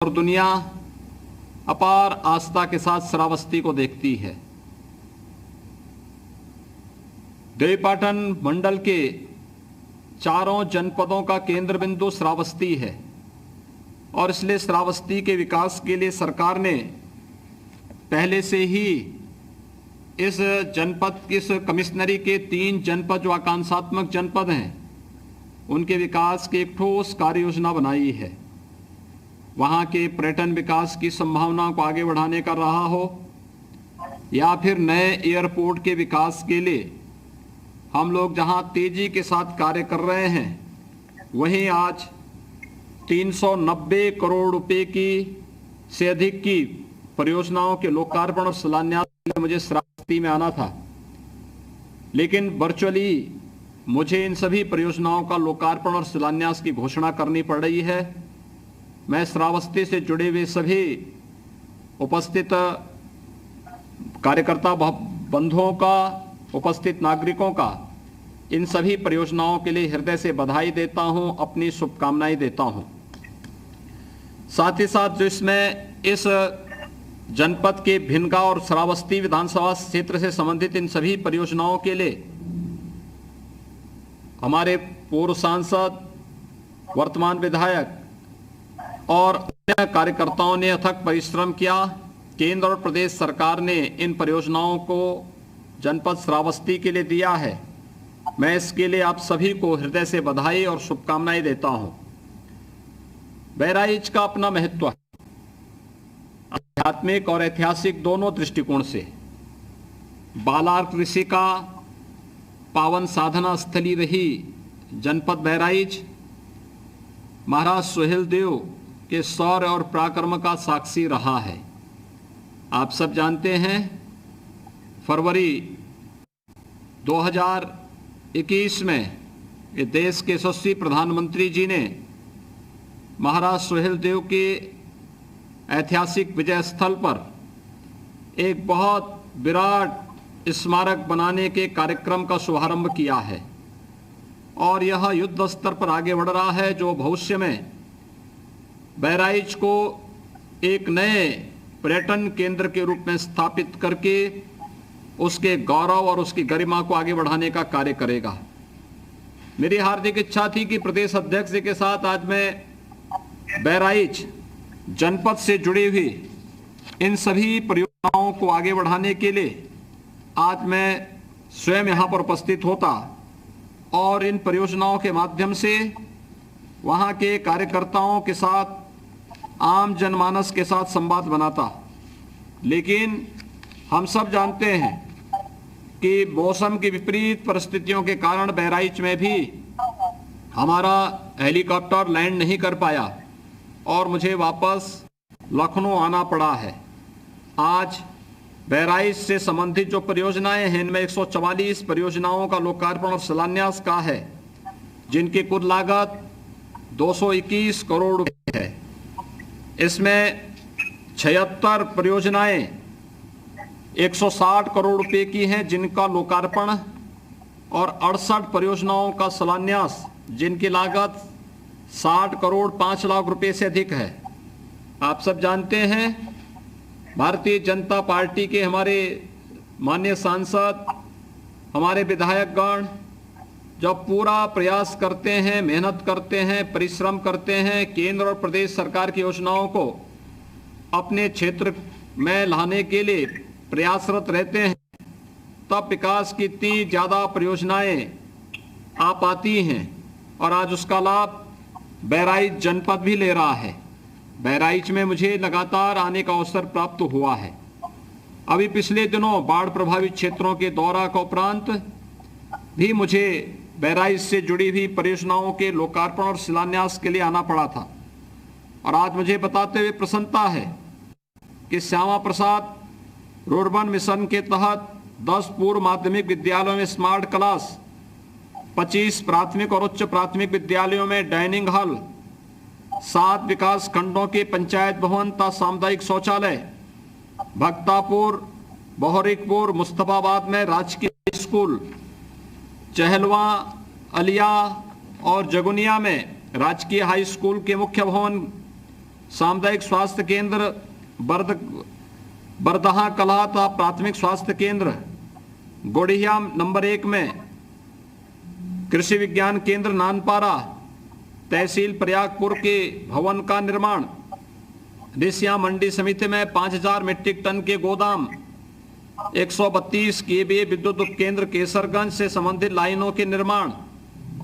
और दुनिया अपार आस्था के साथ श्रावस्ती को देखती है। देवीपाटन मंडल के चारों जनपदों का केंद्र बिंदु श्रावस्ती है और इसलिए श्रावस्ती के विकास के लिए सरकार ने पहले से ही इस जनपद इस कमिश्नरी के 3 जनपद जो आकांक्षात्मक जनपद हैं उनके विकास की एक ठोस कार्य योजना बनाई है। वहाँ के पर्यटन विकास की संभावनाओं को आगे बढ़ाने का रहा हो या फिर नए एयरपोर्ट के विकास के लिए हम लोग जहाँ तेजी के साथ कार्य कर रहे हैं वहीं आज 390 करोड़ रुपए की से अधिक की परियोजनाओं के लोकार्पण और शिलान्यास के लिए मुझे श्रावस्ती में आना था, लेकिन वर्चुअली मुझे इन सभी परियोजनाओं का लोकार्पण और शिलान्यास की घोषणा करनी पड़ रही है। मैं श्रावस्ती से जुड़े हुए सभी उपस्थित कार्यकर्ता बंधुओं का, उपस्थित नागरिकों का इन सभी परियोजनाओं के लिए हृदय से बधाई देता हूं, अपनी शुभकामनाएं देता हूं। साथ ही साथ जो इसमें इस जनपद के भिनगा और श्रावस्ती विधानसभा क्षेत्र से संबंधित इन सभी परियोजनाओं के लिए हमारे पूर्व सांसद, वर्तमान विधायक और अन्य कार्यकर्ताओं ने अथक परिश्रम किया। केंद्र और प्रदेश सरकार ने इन परियोजनाओं को जनपद श्रावस्ती के लिए दिया है। मैं इसके लिए आप सभी को हृदय से बधाई और शुभकामनाएं देता हूं। बहराइच का अपना महत्व है, आध्यात्मिक और ऐतिहासिक दोनों दृष्टिकोण से। बालार्क ऋषि का पावन साधना स्थली रही जनपद बहराइच महाराज सुहेलदेव के शौर्य और पराक्रम का साक्षी रहा है। आप सब जानते हैं फरवरी 2021 में ये देश के यशस्वी प्रधानमंत्री जी ने महाराज सुहेलदेव के ऐतिहासिक विजय स्थल पर एक बहुत विराट स्मारक बनाने के कार्यक्रम का शुभारंभ किया है और यह युद्ध स्तर पर आगे बढ़ रहा है, जो भविष्य में बहराइच को एक नए पर्यटन केंद्र के रूप में स्थापित करके उसके गौरव और उसकी गरिमा को आगे बढ़ाने का कार्य करेगा। मेरी हार्दिक इच्छा थी कि प्रदेश अध्यक्ष जी के साथ आज मैं बहराइच जनपद से जुड़ी हुई इन सभी परियोजनाओं को आगे बढ़ाने के लिए आज मैं स्वयं यहाँ पर उपस्थित होता और इन परियोजनाओं के माध्यम से वहाँ के कार्यकर्ताओं के साथ, आम जनमानस के साथ संवाद बनाता। लेकिन हम सब जानते हैं कि मौसम की विपरीत परिस्थितियों के कारण बहराइच में भी हमारा हेलीकॉप्टर लैंड नहीं कर पाया और मुझे वापस लखनऊ आना पड़ा है। आज बहराइच से संबंधित जो परियोजनाएं हैं इनमें 144 परियोजनाओं का लोकार्पण और शिलान्यास का है, जिनकी कुल लागत 221 करोड़ रुपए है। इसमें 76 परियोजनाएं 160 करोड़ रुपए की हैं जिनका लोकार्पण और 68 परियोजनाओं का शिलान्यास जिनकी लागत 60 करोड़ 5 लाख रुपए से अधिक है। आप सब जानते हैं भारतीय जनता पार्टी के हमारे माननीय सांसद, हमारे विधायकगण जब पूरा प्रयास करते हैं, मेहनत करते हैं, परिश्रम करते हैं, केंद्र और प्रदेश सरकार की योजनाओं को अपने क्षेत्र में लाने के लिए प्रयासरत रहते हैं, तब विकास की इतनी ज़्यादा परियोजनाएं आ पाती हैं और आज उसका लाभ बहराइच जनपद भी ले रहा है। बहराइच में मुझे लगातार आने का अवसर प्राप्त हुआ है। अभी पिछले दिनों बाढ़ प्रभावित क्षेत्रों के दौरा का उपरांत भी मुझे बहराइच से जुड़ी हुई परियोजनाओं के लोकार्पण और शिलान्यास के लिए आना पड़ा था और आज मुझे बताते हुए प्रसन्नता है कि श्यामा प्रसाद रुर्बन मिशन के तहत 10 पूर्व माध्यमिक विद्यालयों में स्मार्ट क्लास, 25 प्राथमिक और उच्च प्राथमिक विद्यालयों में डाइनिंग हॉल, 7 विकास खंडों के पंचायत भवन तथा सामुदायिक शौचालय, भक्तापुर, बहरिकपुर, मुस्तफाबाद में राजकीय स्कूल, चहलवा, अलिया और जगुनिया में राजकीय हाई स्कूल के मुख्य भवन सामुदायिक स्वास्थ्य केंद्र बरदहा कला तथा प्राथमिक स्वास्थ्य केंद्र गोड़िया नंबर 1 में, कृषि विज्ञान केंद्र नानपारा तहसील प्रयागपुर के भवन का निर्माण, ऋषिया मंडी समिति में 5000 मीट्रिक टन के गोदाम, 132 केवीए विद्युत उपकेंद्र केसरगंज से संबंधित लाइनों के निर्माण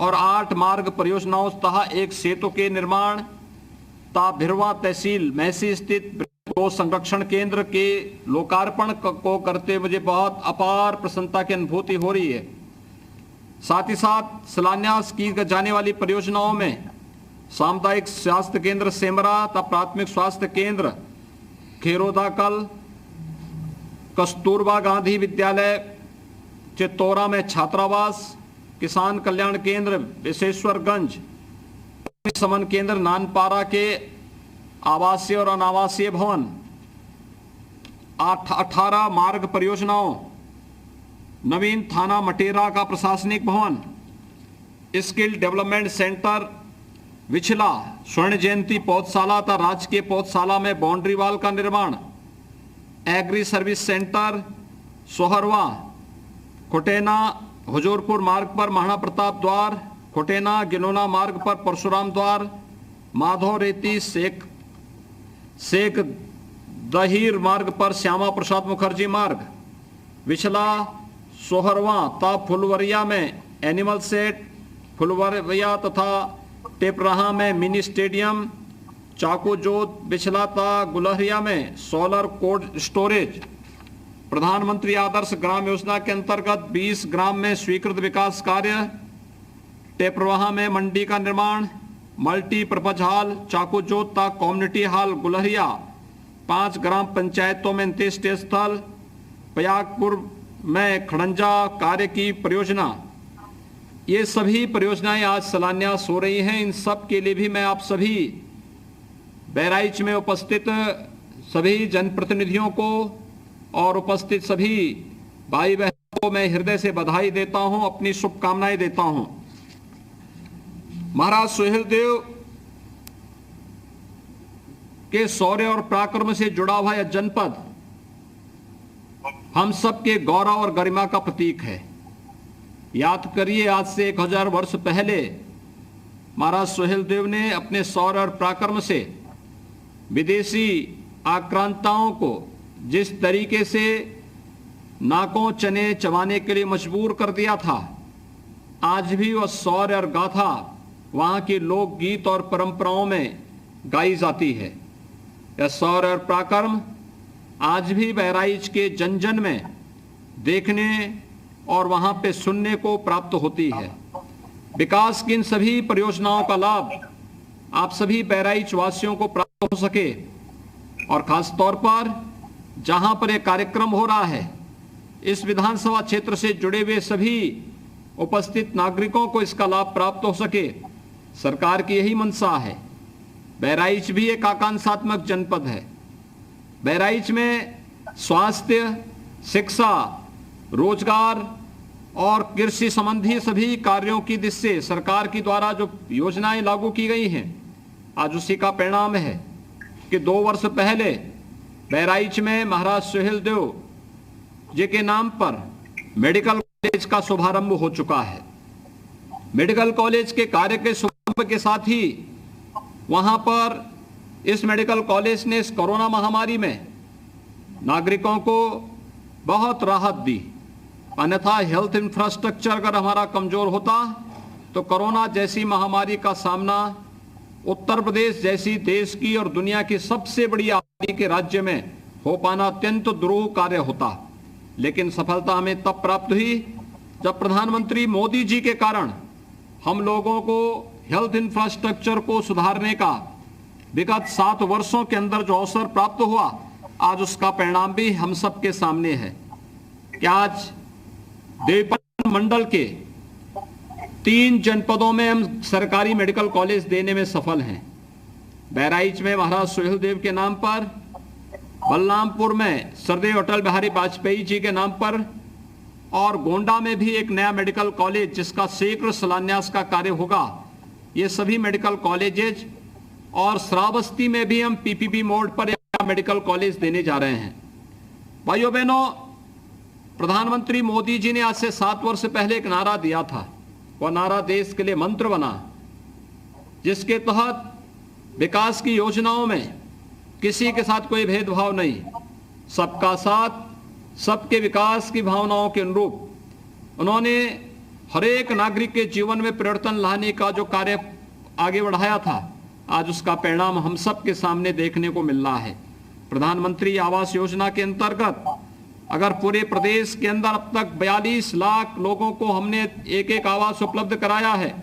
और 8 मार्ग परियोजनाओं तथा एक सेतु के निर्माण तथा भिरवा तहसील महसी स्थित गो संरक्षण केंद्र के लोकार्पण को करते मुझे बहुत अपार प्रसन्नता की अनुभूति हो रही है। साथ ही साथ शिलान्यास की जाने वाली परियोजनाओं में सामुदायिक स्वास्थ्य केंद्र सेमरा तथा प्राथमिक स्वास्थ्य केंद्र खेरोदाकल, कस्तूरबा गांधी विद्यालय चित्तौरा में छात्रावास, किसान कल्याण केंद्र विशेश्वरगंज, समन केंद्र नानपारा के आवासीय और अनावासीय भवन, 18 मार्ग परियोजनाओं, नवीन थाना मटेरा का प्रशासनिक भवन, स्किल डेवलपमेंट सेंटर विछला, स्वर्ण जयंती पौधशाला तथा राजकीय पौधशाला में बाउंड्री वाल का निर्माण, agree service centre Sohrawa, खुटेना Huzurpur मार्ग पर महाराणा प्रताप द्वार, खुटेना गिनोना मार्ग पर परशुराम द्वार, माधव रेती शेख दहीर मार्ग पर श्यामा प्रसाद मुखर्जी मार्ग, विछला सोहरवा तथा फुलवरिया में एनिमल सेट, फुलवरिया तथा टेपराहा में मिनी स्टेडियम, चाकूजोत बिछला तथा गुलहरिया में सोलर कोल्ड स्टोरेज, प्रधानमंत्री आदर्श ग्राम योजना के अंतर्गत 20 ग्राम में स्वीकृत विकास कार्य, टेपराहा में मंडी का निर्माण, मल्टीपर्पज हॉल चाकूजोत तथा कम्युनिटी हॉल गुलहरिया, 5 ग्राम पंचायतों में अंत्येष्टि स्थल, प्रयागपुर में खड़ंजा कार्य की परियोजना। ये सभी परियोजनाएं आज शिलान्यास हो रही हैं। इन सब के लिए भी मैं आप सभी बहराइच में उपस्थित सभी जनप्रतिनिधियों को और उपस्थित सभी भाई बहनों को मैं हृदय से बधाई देता हूं, अपनी शुभकामनाएं देता हूं। महाराज सुहेलदेव के शौर्य और पराक्रम से जुड़ा हुआ यह जनपद हम सबके गौरव और गरिमा का प्रतीक है। याद करिए, आज से 1000 वर्ष पहले महाराज सुहेलदेव ने अपने शौर्य और पराक्रम से विदेशी आक्रांताओं को जिस तरीके से नाकों चने चबाने के लिए मजबूर कर दिया था, आज भी वह शौर्य और गाथा वहां के लोकगीत और परंपराओं में गाई जाती है। यह शौर्य और पराक्रम आज भी बहराइच के जन जन में देखने और वहां पे सुनने को प्राप्त होती है। विकास की इन सभी परियोजनाओं का लाभ आप सभी बहराइच वासियों को प्राप्त हो सके और खास तौर पर जहां पर यह कार्यक्रम हो रहा है, इस विधानसभा क्षेत्र से जुड़े हुए सभी उपस्थित नागरिकों को इसका लाभ प्राप्त हो सके, सरकार की यही मंशा है। बहराइच भी एक आकांक्षात्मक जनपद है। बहराइच में स्वास्थ्य, शिक्षा, रोजगार और कृषि संबंधी सभी कार्यों की दिशा से सरकार की द्वारा जो योजनाएं लागू की गई हैं, आज उसी का परिणाम है कि 2 वर्ष पहले बहराइच में महाराज सुहेलदेव जी के नाम पर मेडिकल कॉलेज का शुभारंभ हो चुका है। मेडिकल कॉलेज के कार्य के शुभारंभ के साथ ही वहां पर इस मेडिकल कॉलेज ने इस कोरोना महामारी में नागरिकों को बहुत राहत दी। अन्यथा हेल्थ इंफ्रास्ट्रक्चर अगर हमारा कमजोर होता तो कोरोना जैसी महामारी का सामना उत्तर प्रदेश जैसी देश की और दुनिया की सबसे बड़ी आबादी के राज्य में हो पाना अत्यंत दुरूह कार्य होता। लेकिन सफलता हमें तब प्राप्त हुई जब प्रधानमंत्री मोदी जी के कारण हम लोगों को हेल्थ इंफ्रास्ट्रक्चर को सुधारने का विगत 7 वर्षों के अंदर जो अवसर प्राप्त हुआ, आज उसका परिणाम भी हम सबके सामने है कि आज देवीपाटन मंडल के 3 जनपदों में हम सरकारी मेडिकल कॉलेज देने में सफल हैं। बहराइच में महाराज सुहेलदेव के नाम पर, बलरामपुर में सरदेव अटल बिहारी वाजपेयी जी के नाम पर और गोंडा में भी एक नया मेडिकल कॉलेज जिसका शीघ्र शिलान्यास का कार्य होगा। ये सभी मेडिकल कॉलेजेज और श्रावस्ती में भी हम पीपीपी मोड पर मेडिकल कॉलेज देने जा रहे हैं। भाइयों बहनों, प्रधानमंत्री मोदी जी ने आज से 7 वर्ष पहले एक नारा दिया था। वह नारा देश के लिए मंत्र बना, जिसके तहत विकास की योजनाओं में किसी के साथ कोई भेदभाव नहीं, सबका साथ, सबके विकास की भावनाओं के अनुरूप उन्होंने हर एक नागरिक के जीवन में परिवर्तन लाने का जो कार्य आगे बढ़ाया था, आज उसका परिणाम हम सब के सामने देखने को मिल रहा है। प्रधानमंत्री आवास योजना के अंतर्गत अगर पूरे प्रदेश के अंदर अब तक 42 लाख लोगों को हमने एक एक आवास उपलब्ध कराया है,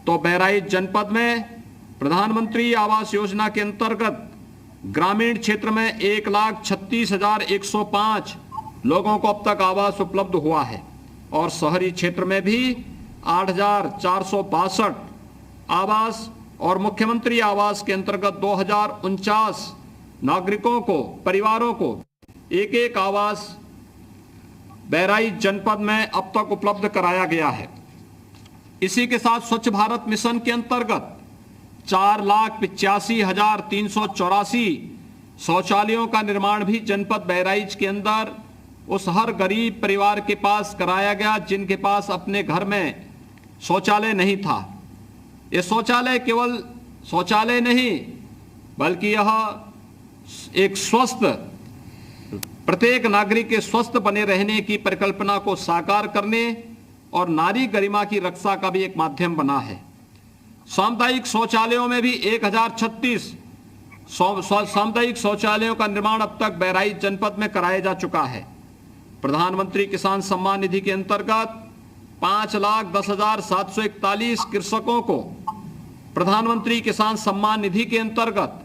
तो बहराइच जनपद में प्रधानमंत्री आवास योजना के अंतर्गत ग्रामीण क्षेत्र में 1,36,105 लोगों को अब तक आवास उपलब्ध हुआ है और शहरी क्षेत्र में भी 8,462 आवास और मुख्यमंत्री आवास के अंतर्गत 2,049 नागरिकों को, परिवारों को एक एक आवास बहराइच जनपद में अब तक उपलब्ध कराया गया है। इसी के साथ स्वच्छ भारत मिशन के अंतर्गत 4,85,384 शौचालयों का निर्माण भी जनपद बहराइच के अंदर उस हर गरीब परिवार के पास कराया गया जिनके पास अपने घर में शौचालय नहीं था। ये शौचालय केवल शौचालय नहीं, बल्कि यह एक स्वस्थ, प्रत्येक नागरिक के स्वस्थ बने रहने की परिकल्पना को साकार करने और नारी गरिमा की रक्षा का भी एक माध्यम बना है। सामुदायिक शौचालयों में भी 1,036 सामुदायिक शौचालयों का निर्माण अब तक बहराइच जनपद में कराया जा चुका है। प्रधानमंत्री किसान सम्मान निधि के अंतर्गत 5,10,741 कृषकों को प्रधानमंत्री किसान सम्मान निधि के अंतर्गत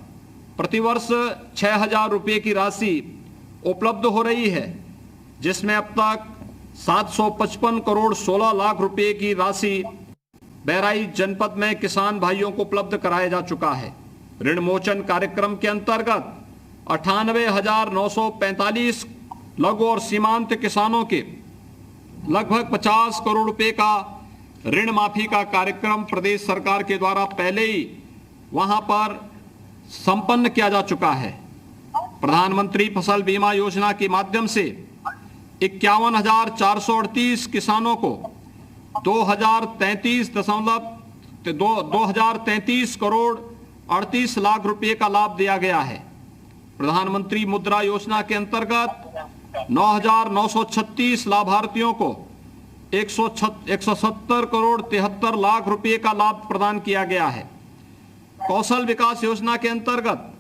प्रतिवर्ष 6,000 रुपये की राशि उपलब्ध हो रही है, जिसमें अब तक 755 करोड़ 16 लाख रुपए की राशि बहराइच जनपद में किसान भाइयों को उपलब्ध कराया जा चुका है। ऋण मोचन कार्यक्रम के अंतर्गत 98,945 लघु और सीमांत किसानों के लगभग 50 करोड़ रुपए का ऋण माफी का कार्यक्रम प्रदेश सरकार के द्वारा पहले ही वहां पर संपन्न किया जा चुका है। प्रधानमंत्री फसल बीमा योजना के माध्यम से 51,438 किसानों को 2,033 करोड़ 38 लाख रुपए का लाभ दिया गया है। प्रधानमंत्री मुद्रा योजना के अंतर्गत 9,936 लाभार्थियों को 170 करोड़ 73 लाख रुपए का लाभ प्रदान किया गया है। कौशल विकास योजना के अंतर्गत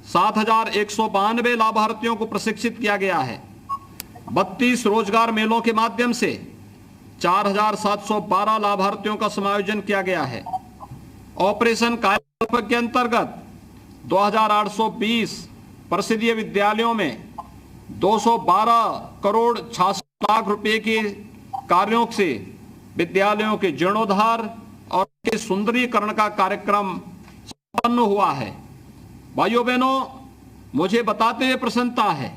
7,192 लाभार्थियों को प्रशिक्षित किया गया है। 32 रोजगार मेलों के माध्यम से 4,712 लाभार्थियों का समायोजन किया गया है। ऑपरेशन कायाकल्प के अंतर्गत 2,820 परिषदीय विद्यालयों में 212 करोड़ 66 लाख रुपए के कार्यों से विद्यालयों के जीर्णोद्धार और के सुंदरीकरण का कार्यक्रम संपन्न हुआ है। भाइयों बहनों, मुझे बताते हुए प्रसन्नता है,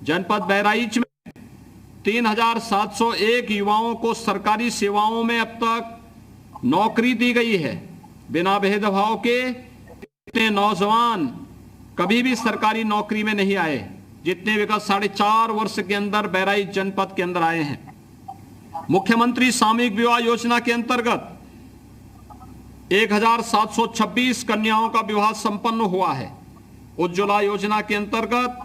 जनपद बहराइच में 3,701 युवाओं को सरकारी सेवाओं में अब तक नौकरी दी गई है। बिना भेदभाव के इतने नौजवान कभी भी सरकारी नौकरी में नहीं आए जितने विगत 4.5 वर्ष के अंदर बहराइच जनपद के अंदर आए हैं। मुख्यमंत्री सामूहिक विवाह योजना के अंतर्गत 1,726 कन्याओं का विवाह संपन्न हुआ है। उज्ज्वला योजना के अंतर्गत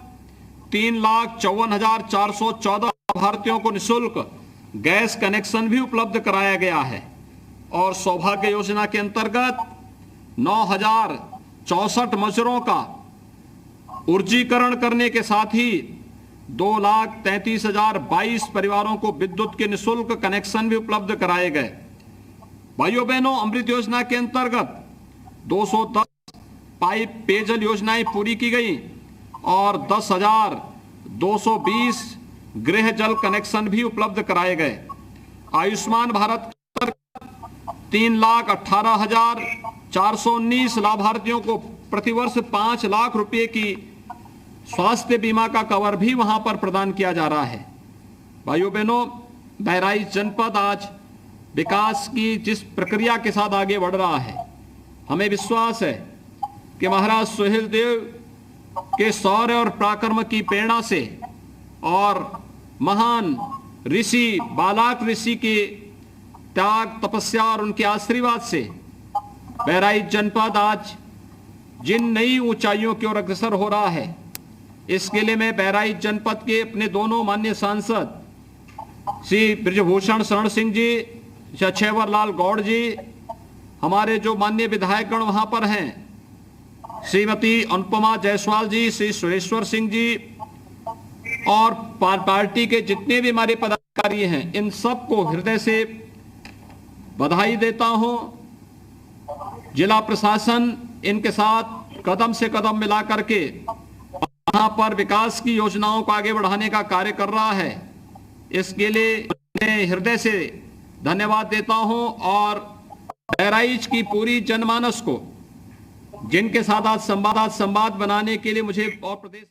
3,54,414 लाभार्थियों को निःशुल्क गैस कनेक्शन भी उपलब्ध कराया गया है और सौभाग्य योजना के अंतर्गत 9,064 मजदूरों का ऊर्जीकरण करने के साथ ही 2,33,022 परिवारों को विद्युत के निःशुल्क कनेक्शन भी उपलब्ध कराए गए। भाइयों बहनों, अमृत योजना के अंतर्गत 210 पाइप पेयजल योजनाएं पूरी की गई और 10,220 गृह जल कनेक्शन भी उपलब्ध कराए गए। आयुष्मान भारत 3,18,419 लाभार्थियों को प्रतिवर्ष 5 लाख रुपए की स्वास्थ्य बीमा का कवर भी वहां पर प्रदान किया जा रहा है। भाइयों बहनों, बहराइच जनपद आज विकास की जिस प्रक्रिया के साथ आगे बढ़ रहा है, हमें विश्वास है कि महाराज सुहेल देव के शौर्य और पराक्रम की प्रेरणा से और महान ऋषि बालाक ऋषि के त्याग तपस्या और उनके आशीर्वाद से बहराइच जनपद आज जिन नई ऊंचाइयों की ओर अग्रसर हो रहा है, इसके लिए मैं बहराइच जनपद के अपने दोनों माननीय सांसद श्री ब्रजभूषण शरण सिंह जी, छेवर लाल गौड़ जी, हमारे जो माननीय विधायकगण वहां पर हैं, श्रीमती अनुपमा जायसवाल जी, श्री सुरेश्वर सिंह जी और पार्टी के जितने भी हमारे पदाधिकारी हैं, इन सबको हृदय से बधाई देता हूं। जिला प्रशासन इनके साथ कदम से कदम मिला करके वहां पर विकास की योजनाओं को आगे बढ़ाने का कार्य कर रहा है। इसके लिए मैं हृदय से धन्यवाद देता हूं और बहराइच की पूरी जनमानस को, जिनके साथ आज संवाद बनाने के लिए मुझे और प्रदेश